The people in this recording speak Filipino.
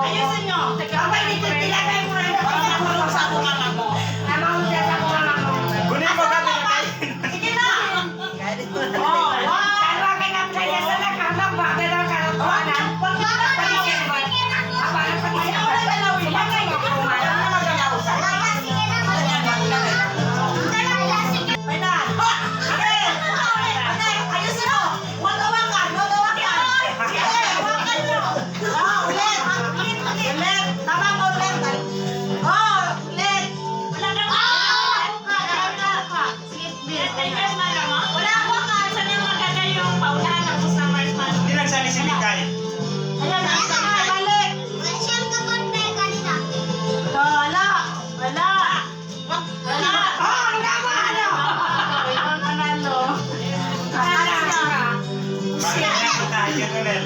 Ayusin nyo. Kunin mo kami na tayo. Sige na. Hindi nagsali si Mikay. Bakit na tayo, Ronel?